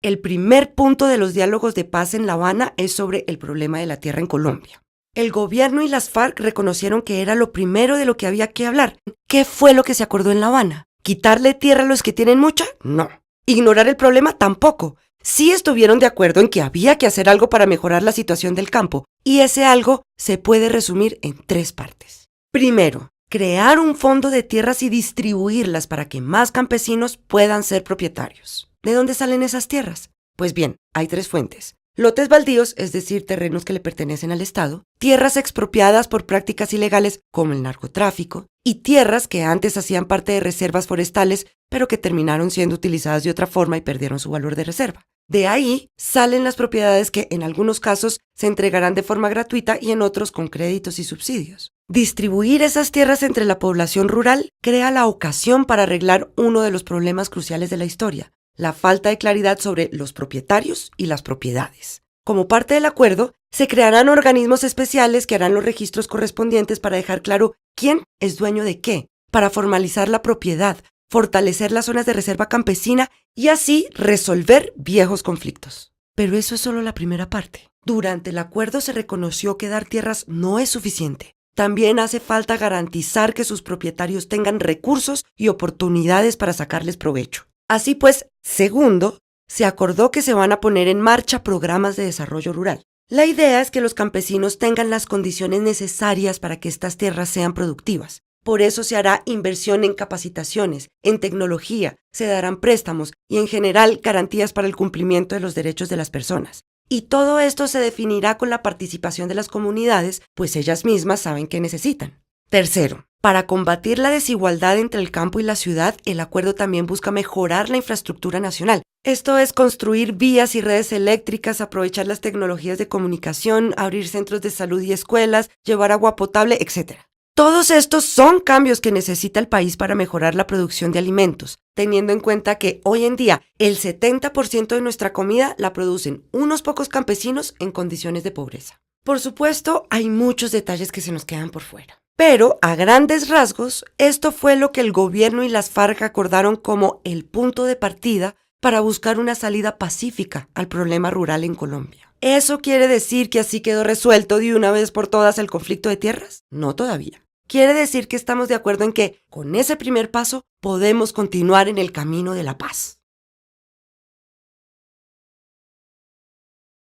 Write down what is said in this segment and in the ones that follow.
el primer punto de los diálogos de paz en La Habana es sobre el problema de la tierra en Colombia. El gobierno y las FARC reconocieron que era lo primero de lo que había que hablar. ¿Qué fue lo que se acordó en La Habana? ¿Quitarle tierra a los que tienen mucha? No. ¿Ignorar el problema? Tampoco. Sí estuvieron de acuerdo en que había que hacer algo para mejorar la situación del campo, y ese algo se puede resumir en 3 partes. Primero, crear un fondo de tierras y distribuirlas para que más campesinos puedan ser propietarios. ¿De dónde salen esas tierras? Pues bien, hay 3 fuentes. Lotes baldíos, es decir, terrenos que le pertenecen al Estado, tierras expropiadas por prácticas ilegales como el narcotráfico, y tierras que antes hacían parte de reservas forestales, pero que terminaron siendo utilizadas de otra forma y perdieron su valor de reserva. De ahí salen las propiedades que en algunos casos se entregarán de forma gratuita y en otros con créditos y subsidios. Distribuir esas tierras entre la población rural crea la ocasión para arreglar uno de los problemas cruciales de la historia: la falta de claridad sobre los propietarios y las propiedades. Como parte del acuerdo, se crearán organismos especiales que harán los registros correspondientes para dejar claro quién es dueño de qué, para formalizar la propiedad, fortalecer las zonas de reserva campesina y así resolver viejos conflictos. Pero eso es solo la primera parte. Durante el acuerdo se reconoció que dar tierras no es suficiente. También hace falta garantizar que sus propietarios tengan recursos y oportunidades para sacarles provecho. Así pues, segundo, se acordó que se van a poner en marcha programas de desarrollo rural. La idea es que los campesinos tengan las condiciones necesarias para que estas tierras sean productivas. Por eso se hará inversión en capacitaciones, en tecnología, se darán préstamos y en general garantías para el cumplimiento de los derechos de las personas. Y todo esto se definirá con la participación de las comunidades, pues ellas mismas saben qué necesitan. Tercero, para combatir la desigualdad entre el campo y la ciudad, el acuerdo también busca mejorar la infraestructura nacional. Esto es construir vías y redes eléctricas, aprovechar las tecnologías de comunicación, abrir centros de salud y escuelas, llevar agua potable, etc. Todos estos son cambios que necesita el país para mejorar la producción de alimentos, teniendo en cuenta que hoy en día el 70% de nuestra comida la producen unos pocos campesinos en condiciones de pobreza. Por supuesto, hay muchos detalles que se nos quedan por fuera. Pero, a grandes rasgos, esto fue lo que el gobierno y las FARC acordaron como el punto de partida para buscar una salida pacífica al problema rural en Colombia. ¿Eso quiere decir que así quedó resuelto de una vez por todas el conflicto de tierras? No todavía. Quiere decir que estamos de acuerdo en que, con ese primer paso, podemos continuar en el camino de la paz.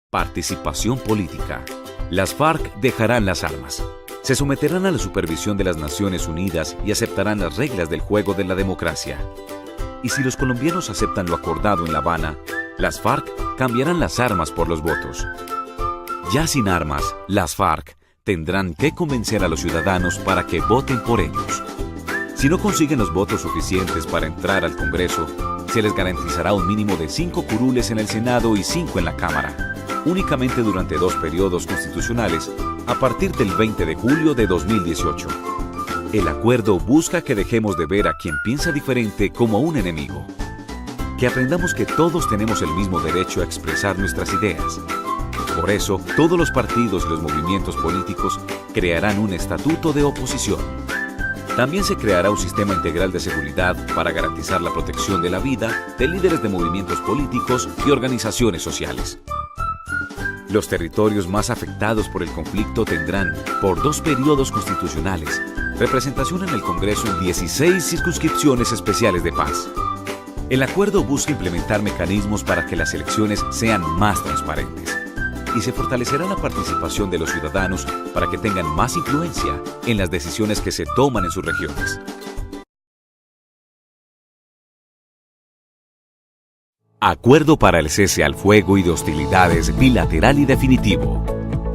Participación política. Las FARC dejarán las armas. Se someterán a la supervisión de las Naciones Unidas y aceptarán las reglas del juego de la democracia. Y si los colombianos aceptan lo acordado en La Habana, las FARC cambiarán las armas por los votos. Ya sin armas, las FARC tendrán que convencer a los ciudadanos para que voten por ellos. Si no consiguen los votos suficientes para entrar al Congreso, se les garantizará un mínimo de 5 curules en el Senado y 5 en la Cámara, únicamente durante 2 periodos constitucionales a partir del 20 de julio de 2018. El acuerdo busca que dejemos de ver a quien piensa diferente como un enemigo. Que aprendamos que todos tenemos el mismo derecho a expresar nuestras ideas. Por eso, todos los partidos y los movimientos políticos crearán un estatuto de oposición. También se creará un sistema integral de seguridad para garantizar la protección de la vida de líderes de movimientos políticos y organizaciones sociales. Los territorios más afectados por el conflicto tendrán, por 2 periodos constitucionales, representación en el Congreso en 16 circunscripciones especiales de paz. El acuerdo busca implementar mecanismos para que las elecciones sean más transparentes y se fortalecerá la participación de los ciudadanos para que tengan más influencia en las decisiones que se toman en sus regiones. Acuerdo para el cese al fuego y de hostilidades bilateral y definitivo.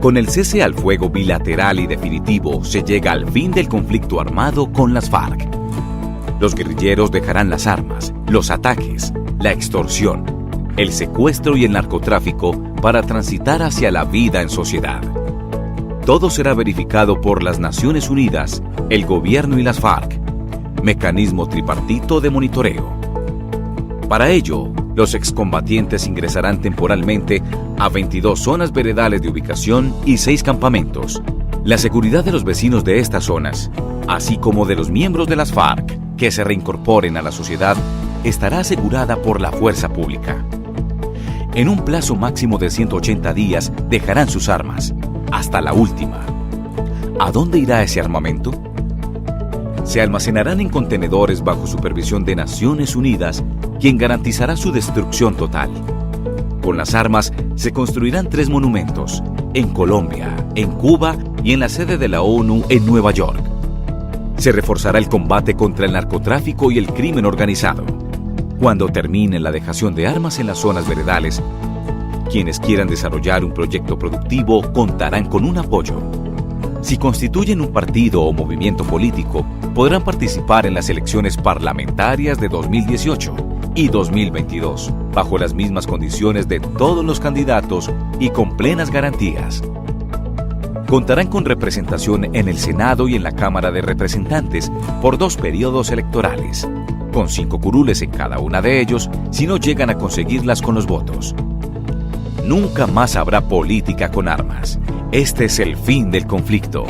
Con el cese al fuego bilateral y definitivo se llega al fin del conflicto armado con las FARC. Los guerrilleros dejarán las armas, los ataques, la extorsión, el secuestro y el narcotráfico para transitar hacia la vida en sociedad. Todo será verificado por las Naciones Unidas, el gobierno y las FARC. Mecanismo tripartito de monitoreo. Para ello, los excombatientes ingresarán temporalmente a 22 zonas veredales de ubicación y 6 campamentos. La seguridad de los vecinos de estas zonas, así como de los miembros de las FARC que se reincorporen a la sociedad, estará asegurada por la fuerza pública. En un plazo máximo de 180 días dejarán sus armas, hasta la última. ¿A dónde irá ese armamento? Se almacenarán en contenedores bajo supervisión de Naciones Unidas, quien garantizará su destrucción total. Con las armas se construirán 3 monumentos, en Colombia, en Cuba y en la sede de la ONU en Nueva York. Se reforzará el combate contra el narcotráfico y el crimen organizado. Cuando termine la dejación de armas en las zonas veredales, quienes quieran desarrollar un proyecto productivo contarán con un apoyo. Si constituyen un partido o movimiento político, podrán participar en las elecciones parlamentarias de 2018 y 2022, bajo las mismas condiciones de todos los candidatos y con plenas garantías. Contarán con representación en el Senado y en la Cámara de Representantes por 2 periodos electorales, con 5 curules en cada una de ellos si no llegan a conseguirlas con los votos. Nunca más habrá política con armas. Este es el fin del conflicto.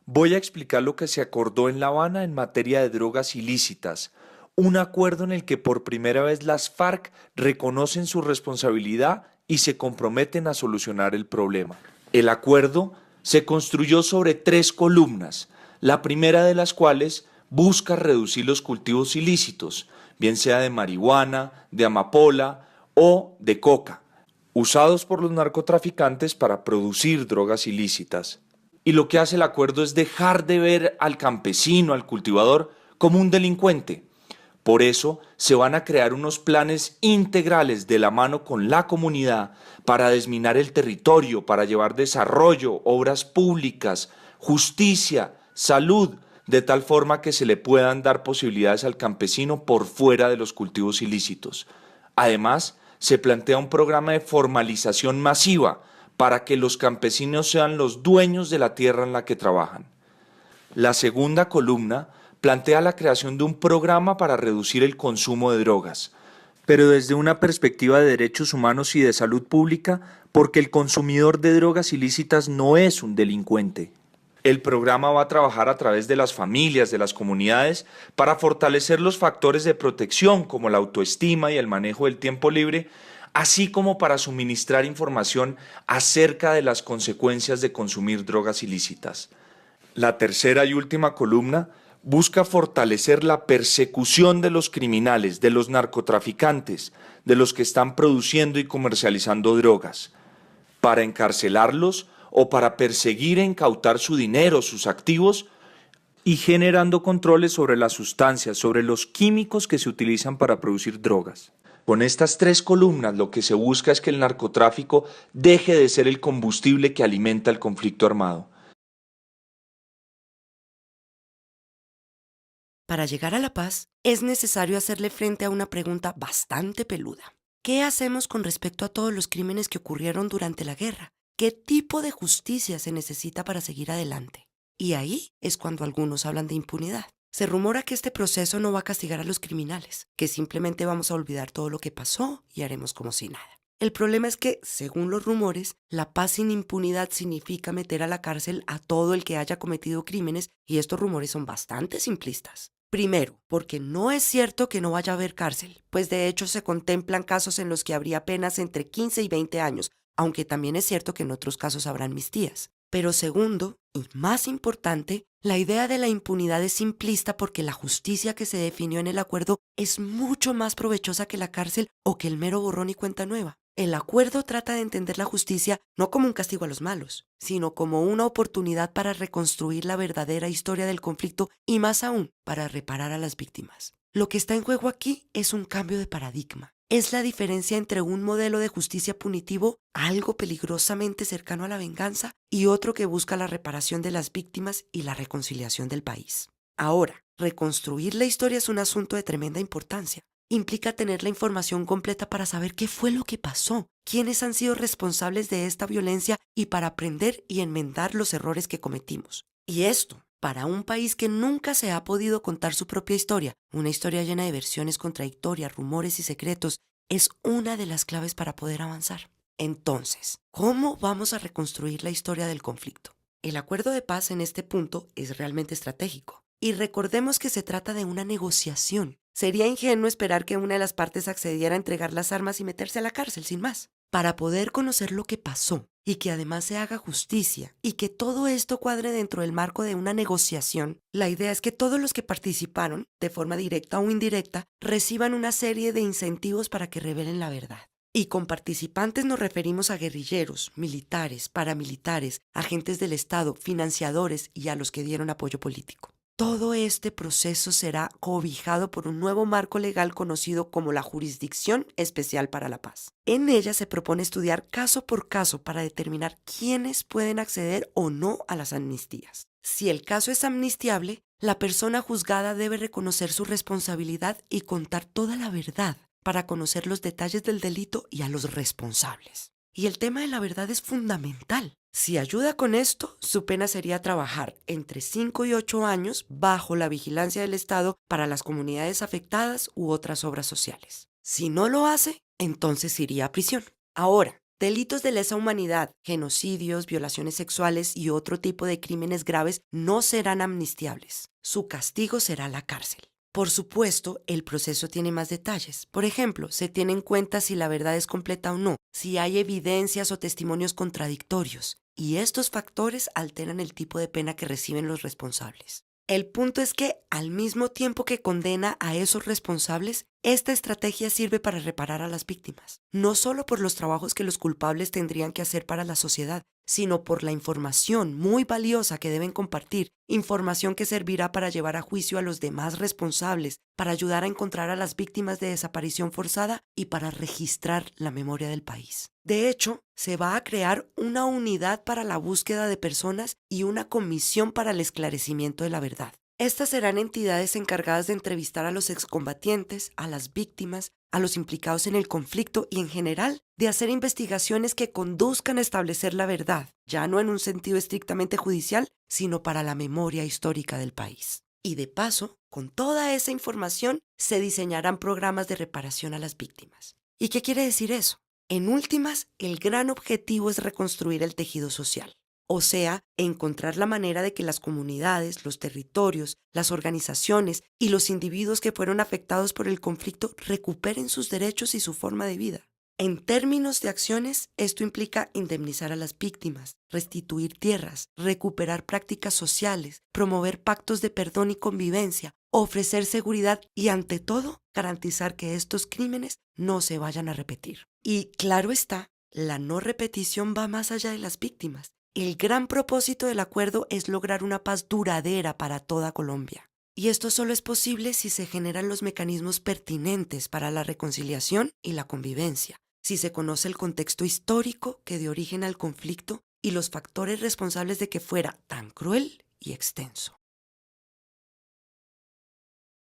Voy a explicar lo que se acordó en La Habana en materia de drogas ilícitas, un acuerdo en el que por primera vez las FARC reconocen su responsabilidad y se comprometen a solucionar el problema. El acuerdo se construyó sobre 3 columnas, la primera de las cuales busca reducir los cultivos ilícitos, bien sea de marihuana, de amapola o de coca, usados por los narcotraficantes para producir drogas ilícitas. Y lo que hace el acuerdo es dejar de ver al campesino, al cultivador, como un delincuente. Por eso se van a crear unos planes integrales de la mano con la comunidad para desminar el territorio, para llevar desarrollo, obras públicas, justicia, salud, de tal forma que se le puedan dar posibilidades al campesino por fuera de los cultivos ilícitos. Además, se plantea un programa de formalización masiva para que los campesinos sean los dueños de la tierra en la que trabajan. La segunda columna plantea la creación de un programa para reducir el consumo de drogas, pero desde una perspectiva de derechos humanos y de salud pública, porque el consumidor de drogas ilícitas no es un delincuente. El programa va a trabajar a través de las familias, de las comunidades, para fortalecer los factores de protección como la autoestima y el manejo del tiempo libre, así como para suministrar información acerca de las consecuencias de consumir drogas ilícitas. La tercera y última columna busca fortalecer la persecución de los criminales, de los narcotraficantes, de los que están produciendo y comercializando drogas, para encarcelarlos o para perseguir e incautar su dinero, sus activos, y generando controles sobre las sustancias, sobre los químicos que se utilizan para producir drogas. Con estas 3 columnas lo que se busca es que el narcotráfico deje de ser el combustible que alimenta el conflicto armado. Para llegar a la paz, es necesario hacerle frente a una pregunta bastante peluda. ¿Qué hacemos con respecto a todos los crímenes que ocurrieron durante la guerra? ¿Qué tipo de justicia se necesita para seguir adelante? Y ahí es cuando algunos hablan de impunidad. Se rumora que este proceso no va a castigar a los criminales, que simplemente vamos a olvidar todo lo que pasó y haremos como si nada. El problema es que, según los rumores, la paz sin impunidad significa meter a la cárcel a todo el que haya cometido crímenes, y estos rumores son bastante simplistas. Primero, porque no es cierto que no vaya a haber cárcel, pues de hecho se contemplan casos en los que habría penas entre 15 y 20 años, aunque también es cierto que en otros casos habrán amnistías. Pero segundo, y más importante, la idea de la impunidad es simplista porque la justicia que se definió en el acuerdo es mucho más provechosa que la cárcel o que el mero borrón y cuenta nueva. El acuerdo trata de entender la justicia no como un castigo a los malos, sino como una oportunidad para reconstruir la verdadera historia del conflicto y más aún, para reparar a las víctimas. Lo que está en juego aquí es un cambio de paradigma. Es la diferencia entre un modelo de justicia punitivo, algo peligrosamente cercano a la venganza, y otro que busca la reparación de las víctimas y la reconciliación del país. Ahora, reconstruir la historia es un asunto de tremenda importancia. Implica tener la información completa para saber qué fue lo que pasó, quiénes han sido responsables de esta violencia y para aprender y enmendar los errores que cometimos. Y esto, para un país que nunca se ha podido contar su propia historia, una historia llena de versiones contradictorias, rumores y secretos, es una de las claves para poder avanzar. Entonces, ¿cómo vamos a reconstruir la historia del conflicto? El acuerdo de paz en este punto es realmente estratégico. Y recordemos que se trata de una negociación. Sería ingenuo esperar que una de las partes accediera a entregar las armas y meterse a la cárcel sin más. Para poder conocer lo que pasó y que además se haga justicia y que todo esto cuadre dentro del marco de una negociación, la idea es que todos los que participaron, de forma directa o indirecta, reciban una serie de incentivos para que revelen la verdad. Y con participantes nos referimos a guerrilleros, militares, paramilitares, agentes del Estado, financiadores y a los que dieron apoyo político. Todo este proceso será cobijado por un nuevo marco legal conocido como la Jurisdicción Especial para la Paz. En ella se propone estudiar caso por caso para determinar quiénes pueden acceder o no a las amnistías. Si el caso es amnistiable, la persona juzgada debe reconocer su responsabilidad y contar toda la verdad para conocer los detalles del delito y a los responsables. Y el tema de la verdad es fundamental. Si ayuda con esto, su pena sería trabajar entre 5 y 8 años bajo la vigilancia del Estado para las comunidades afectadas u otras obras sociales. Si no lo hace, entonces iría a prisión. Ahora, delitos de lesa humanidad, genocidios, violaciones sexuales y otro tipo de crímenes graves no serán amnistiables. Su castigo será la cárcel. Por supuesto, el proceso tiene más detalles. Por ejemplo, se tiene en cuenta si la verdad es completa o no, si hay evidencias o testimonios contradictorios, y estos factores alteran el tipo de pena que reciben los responsables. El punto es que, al mismo tiempo que condena a esos responsables, esta estrategia sirve para reparar a las víctimas, no solo por los trabajos que los culpables tendrían que hacer para la sociedad, sino por la información muy valiosa que deben compartir, información que servirá para llevar a juicio a los demás responsables, para ayudar a encontrar a las víctimas de desaparición forzada y para registrar la memoria del país. De hecho, se va a crear una unidad para la búsqueda de personas y una comisión para el esclarecimiento de la verdad. Estas serán entidades encargadas de entrevistar a los excombatientes, a las víctimas, a los implicados en el conflicto y en general de hacer investigaciones que conduzcan a establecer la verdad, ya no en un sentido estrictamente judicial, sino para la memoria histórica del país. Y de paso, con toda esa información se diseñarán programas de reparación a las víctimas. ¿Y qué quiere decir eso? En últimas, el gran objetivo es reconstruir el tejido social. O sea, encontrar la manera de que las comunidades, los territorios, las organizaciones y los individuos que fueron afectados por el conflicto recuperen sus derechos y su forma de vida. En términos de acciones, esto implica indemnizar a las víctimas, restituir tierras, recuperar prácticas sociales, promover pactos de perdón y convivencia, ofrecer seguridad y, ante todo, garantizar que estos crímenes no se vayan a repetir. Y claro está, la no repetición va más allá de las víctimas. El gran propósito del acuerdo es lograr una paz duradera para toda Colombia. Y esto solo es posible si se generan los mecanismos pertinentes para la reconciliación y la convivencia, si se conoce el contexto histórico que dio origen al conflicto y los factores responsables de que fuera tan cruel y extenso.